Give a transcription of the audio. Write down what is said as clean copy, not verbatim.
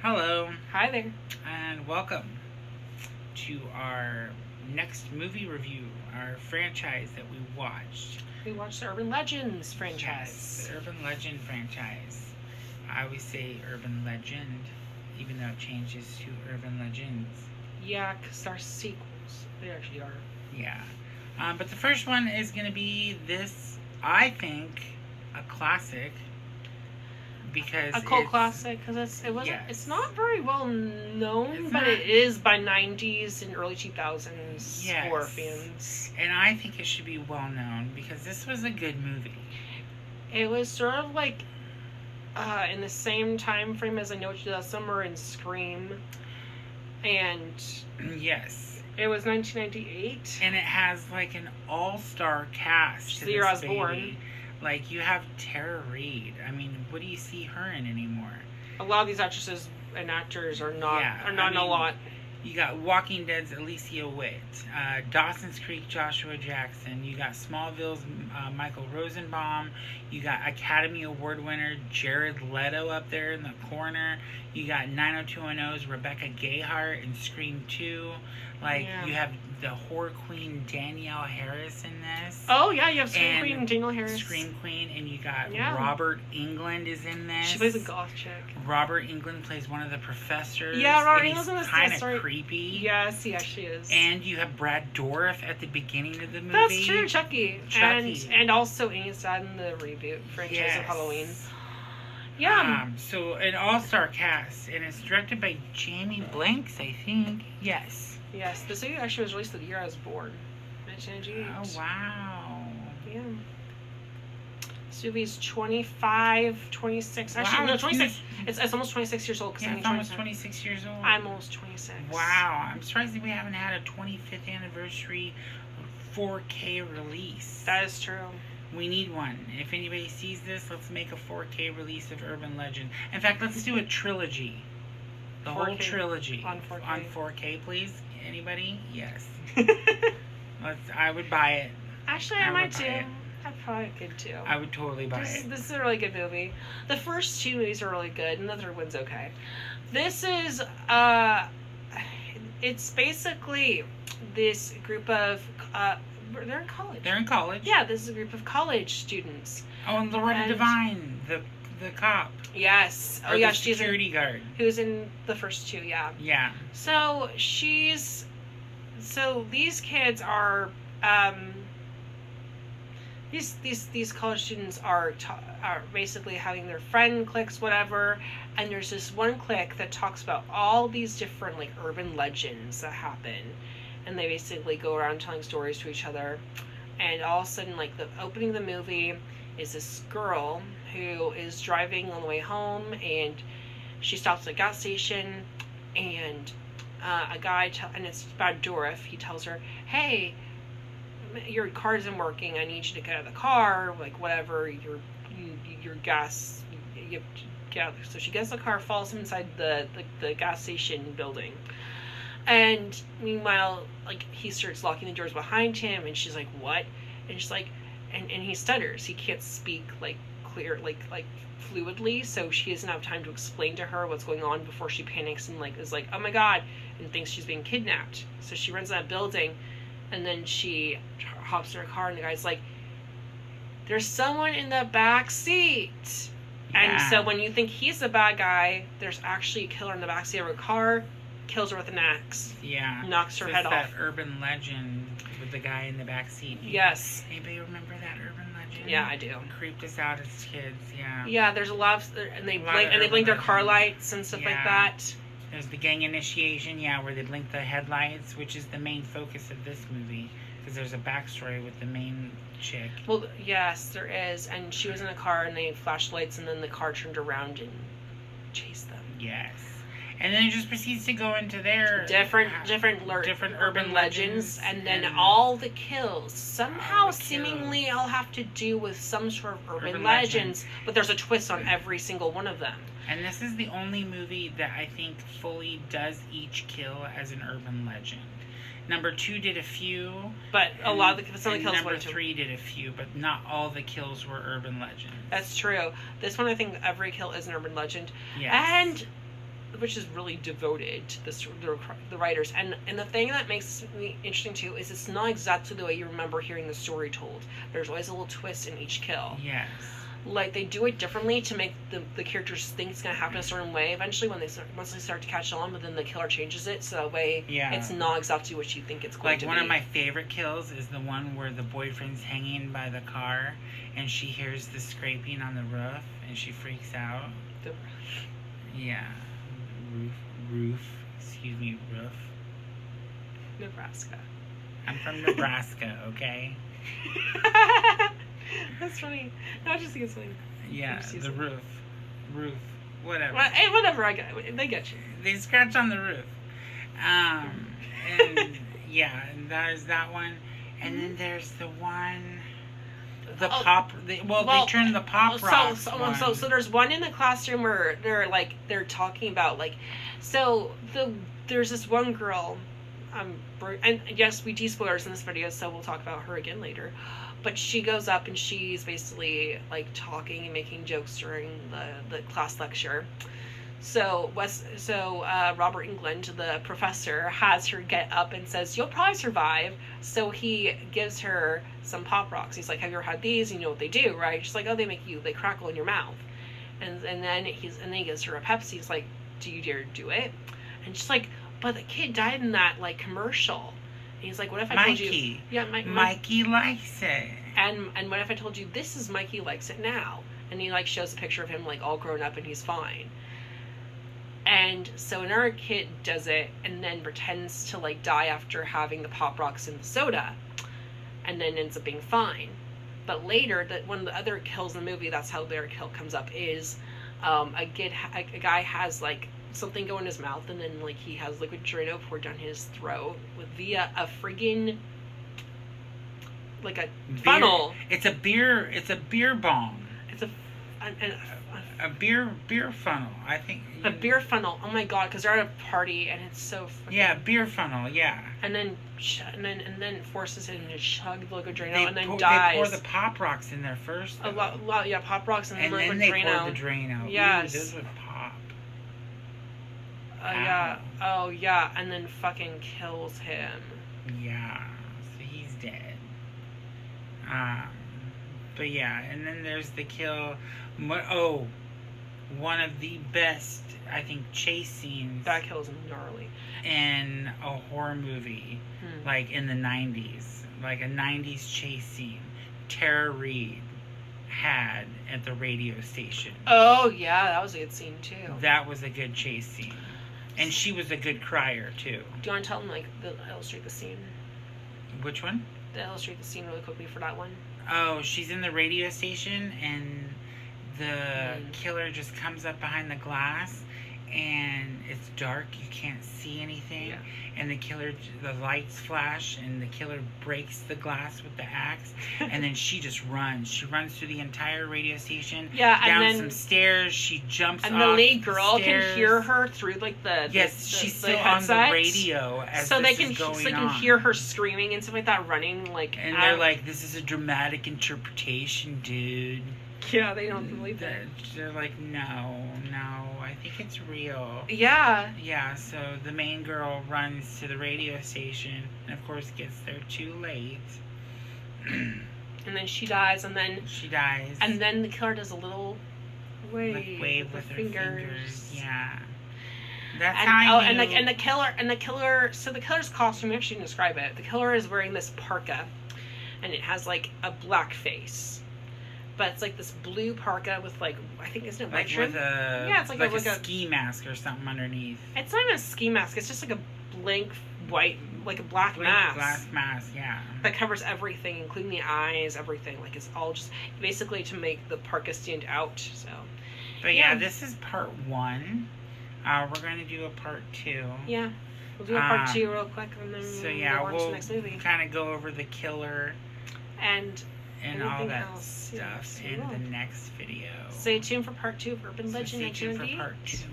Hello, Hi there. and welcome to our next movie review, our franchise that we watched. We watched the Urban Legends Yes, franchise. the Urban Legend franchise. I always say Urban Legend, even though it changes to Urban Legends. Yeah, because they're sequels. They actually are. Yeah. But the first one is going to be this, I think, a classic because A cult it's, classic because it wasn't. yes. It's not very well known, It's but not- it is by '90s and early 2000s Yes. horror fans. And I think it should be well known because this was a good movie. It was sort of like in the same time frame as I Know What You Did Summer and Scream, and Yes. it was 1998. And it has like an all-star cast to The year I this was born. baby. Like you have Tara Reid. I mean, what do you see her in anymore? A lot of these actresses and actors are not Yeah, are not I in a mean, lot. You got Walking Dead's Alicia Witt, Dawson's Creek Joshua Jackson. You got Smallville's Michael Rosenbaum. You got Academy Award winner Jared Leto up there in the corner. You got 90210's Rebecca Gayheart in Scream 2. Like, Yeah. you have the horror queen Danielle Harris in this. Oh yeah, you have Scream And Queen Danielle Harris. Scream Queen, and you got Yeah. Robert Englund is in this. She plays a goth chick. Robert Englund plays one of the professors. Yeah, Robert and Englund's in this kind story. of creepy. Yes, she is. And you have Brad Dourif at the beginning of the movie. That's true, Chucky. Chucky. And also Amy's dad in the reboot franchise Yes. of Halloween. Yeah. So an all-star cast, and it's directed by Jamie Blanks, I think. Yes. Yes, this movie actually was released the year I was born. 1998. Oh wow. Yeah. This movie's 25, 26. Actually, Wow, no, it's 26. It's almost 26 years old. Yeah, it's almost 26 years old. I'm almost 26. Wow, I'm surprised that we haven't had a 25th anniversary 4K release. That is true. We need one. If anybody sees this, let's make a 4K release of Urban Legend. In fact, let's do a trilogy. The whole 4K. trilogy. On 4K. On 4K, please. Anybody? Yes. I would buy it. Actually, I I would might buy too. it. I probably could too. I would totally buy This, it. this is a really good movie. The first two movies are really good, and the third one's okay. This is, it's basically this group of, they're in college. They're in college. Yeah, this is a group of college students. Oh, and Loretta And- Devine, the cop. Yes. Or Oh, yeah, the she's in, security guard. who's in the first two, yeah. Yeah. So these kids are, these college students are basically having their friend cliques, whatever, and there's this one clique that talks about all these different like urban legends that happen, and they basically go around telling stories to each other, and all of a sudden, like the opening of the movie is this girl who is driving on the way home, and she stops at a gas station, and a guy and it's about Dourif. He tells her, "Hey, your car isn't working. I need you to get out of the car. Like whatever, your gas. You have to get out." So she gets the car, falls inside the gas station building, and meanwhile, like he starts locking the doors behind him, and she's like, "What?" And she's like, and he stutters. He can't speak like clear, like fluidly. So she doesn't have time to explain to her what's going on before she panics and like is like, "Oh my god," and thinks she's being kidnapped. So she runs in that building. And then she hops in her car, and the guy's like, "There's someone in the back seat." Yeah. And so when you think he's the bad guy, there's actually a killer in the back seat of her car, kills her with an axe, Yeah. knocks her So head it's off. that urban legend with the guy in the back seat. Yes. Anybody remember that urban legend? Yeah, I do. Creeped us out as kids. Yeah. Yeah, there's a lot of, and they A lot blink, of and they blink their urban car legends. lights and stuff Yeah. like that. There's the gang initiation, yeah, where they blink the headlights, which is the main focus of this movie. Because there's a backstory with the main chick. Well, yes, there is, and she was in a car, and they flashed lights, and then the car turned around and chased them. Yes. And then it just proceeds to go into their Different urban legends, and then all the kills somehow all the kills. seemingly all have to do with some sort of urban Urban legends, legends. but there's a twist on every single one of them. And this is the only movie that I think fully does each kill as an urban legend. Number 2 did a few. But a lot of some of and the kills number went to 3 did a few, but not all the kills were urban legends. That's true. This one, I think every kill is an urban legend. Yes. And which is really devoted to the writers. And the thing that makes me interesting too is it's not exactly the way you remember hearing the story told. There's always a little twist in each kill. Yes. Like, they do it differently to make the characters think it's going to happen a certain way eventually once they start to catch on, but then the killer changes it so that way it's not exactly what you think it's going to be. Like, one of my favorite kills is the one where the boyfriend's hanging by the car and she hears the scraping on the roof and she freaks out. Yeah. Roof. Nebraska. I'm from Nebraska, okay? That's funny. No, I just think it's funny. Yeah, the roof. Whatever. Well, hey, whatever, I get it. They get you. They scratch on the roof. And yeah, and there's that one. And then there's the one... they turn the pop rocks. So there's one in the classroom where they're talking about, like, there's this one girl, and yes, we de-spoilers in this video, so we'll talk about her again later. But she goes up and she's basically like talking and making jokes during the class lecture. So Robert Englund, the professor, has her get up and says, "You'll probably survive." So he gives her some Pop Rocks. He's like, "Have you ever had these? You know what they do, right?" She's like, "Oh, they crackle in your mouth." And then he gives her a Pepsi. He's like, "Do you dare do it?" And she's like, "But the kid died in that like commercial." And he's like, "What if I told you?" Yeah, Mikey likes it. And what if I told you this is Mikey likes it now? And he like shows a picture of him like all grown up and he's fine. And so another kid does it and then pretends to like die after having the Pop Rocks in the soda, and then ends up being fine. But later, that one of the other kills in the movie, that's how their kill comes up, is a guy has like something go in his mouth, and then like he has liquid Drano poured down his throat via a friggin' like a funnel. It's a beer bong. It's a beer funnel, I think. A beer funnel. Oh my god, because they're at a party and it's so fucking... Yeah, beer funnel, yeah. And then forces him to chug the liquid Drano and then dies. They pour the Pop Rocks in there first. Yeah, Pop Rocks and then liquid Drano. And then they pour the Drano. Yes. Ooh, those would pop. Yeah. Oh, yeah. And then fucking kills him. Yeah. So he's dead. But yeah, and then there's the kill. One of the best, I think, chase scenes. That kill is gnarly. In a horror movie, like in the 90s. Like a 90s chase scene. Tara Reid had at the radio station. Oh, yeah, that was a good scene, too. That was a good chase scene. And she was a good crier, too. Do you want to tell them, illustrate the scene? Which one? Illustrate the scene really quickly for that one. Oh, she's in the radio station, and the killer just comes up behind the glass, and it's dark, you can't see anything. Yeah. And the lights flash, and the killer breaks the glass with the axe, and then she just runs. She runs through the entire radio station, down some stairs, she jumps off. And the lead girl stairs. Can hear her through, she's still on the radio as so this is going on. So they can hear her screaming and stuff like that, running, And they're like, "This is a dramatic interpretation, dude." Yeah, they don't believe it. They're like, no, I think it's real. Yeah. Yeah, so the main girl runs to the radio station, and of course gets there too late. And then she dies, and then... And then the killer does a little wave with her fingers. Yeah. That's how and the killer... So the killer's costume, we actually didn't describe it. The killer is wearing this parka, and it has, like, a black face. But it's like this blue parka with I think isn't it white trim? It's like a ski mask or something underneath. It's not even a ski mask. It's just like a blank white, like a black mask. Black mask, yeah. That covers everything, including the eyes, everything. Like it's all just basically to make the parka stand out. So. But yeah, this is part 1. We're going to do a part 2. Yeah. We'll do a part 2 real quick, and then we'll watch the next movie. Kind of go over the killer and all that stuff in the next video. Stay tuned for part 2 of Urban Legend. Stay tuned for part 2.